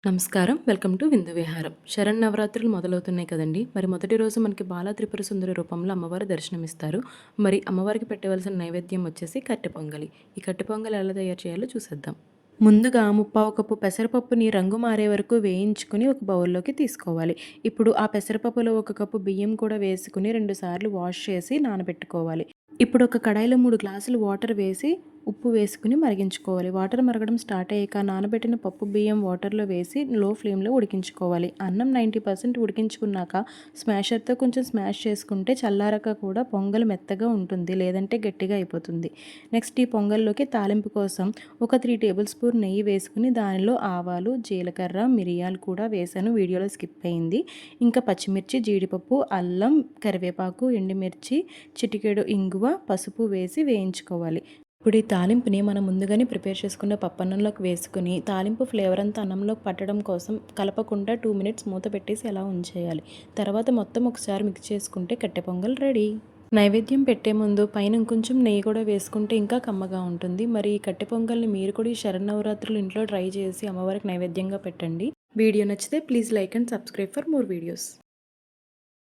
నమస్కారం. Welcome to విందు విహారం. శరన్నవరాత్రులు మొదలవుతున్నాయి కదండీ! మరి మొదటి రోజు మనకి బాలా త్రిపుర సుందరి రూపంలో అమ్మవారు దర్శనమిస్తారు. మరి అమ్మవారికి పెట్టవలసిన నైవేద్యం వచ్చేసి కట్టె పొంగలి. ఈ కట్టె పొంగలి ఎలా తయారు చేయాలో చూసేద్దాం. ముందుగా ముప్పావు కప్పు పెసరపప్పుని రంగు మారే వరకు వేయించుకొని ఒక బౌల్లోకి తీసుకోవాలి. ఇప్పుడు ఆ పెసరపప్పులో ఒక కప్పు బియ్యం కూడా వేసుకుని 2 సార్లు వాష్ చేసి నానబెట్టుకోవాలి. ఇప్పుడు ఒక కడాయిలో 3 గ్లాసులు వాటర్ వేసి ఉప్పు వేసుకుని మరిగించుకోవాలి. వాటర్ మరగడం స్టార్ట్ అయ్యాక నానబెట్టిన పప్పు బియ్యం వాటర్లో వేసి లో ఫ్లేమ్లో ఉడికించుకోవాలి. అన్నం 90% ఉడికించుకున్నాక స్మాషర్తో కొంచెం స్మాష్ చేసుకుంటే చల్లారక కూడా పొంగల్ మెత్తగా ఉంటుంది, లేదంటే గట్టిగా అయిపోతుంది. నెక్స్ట్ ఈ పొంగల్లోకి తాలింపు కోసం ఒక 3 టేబుల్ స్పూన్ నెయ్యి వేసుకుని దానిలో ఆవాలు, జీలకర్ర, మిరియాలు కూడా వేసాను, వీడియోలో స్కిప్ అయింది. ఇంకా పచ్చిమిర్చి, జీడిపప్పు, అల్లం, కరివేపాకు, ఎండుమిర్చి, చిటికెడు ఇంగువ, పసుపు వేసి వేయించుకోవాలి. ఇప్పుడు ఈ తాలింపుని మనం ముందుగానే ప్రిపేర్ చేసుకున్న పప్పన్నంలోకి వేసుకుని తాలింపు ఫ్లేవర్ అంతా అన్నంలోకి పట్టడం కోసం కలపకుండా 2 మినిట్స్ మూత పెట్టేసి అలా ఉంచేయాలి. తర్వాత మొత్తం ఒకసారి మిక్స్ చేసుకుంటే కట్టె పొంగల్ రెడీ. నైవేద్యం పెట్టే ముందు పైన ఇంకొంచెం నెయ్యి కూడా వేసుకుంటే ఇంకా కమ్మగా ఉంటుంది. మరి ఈ కట్టె పొంగల్ని మీరు కూడా ఈ శరన్నవరాత్రులు ఇంట్లో ట్రై చేసి అమ్మవారికి నైవేద్యంగా పెట్టండి. వీడియో నచ్చితే please like and subscribe for more videos.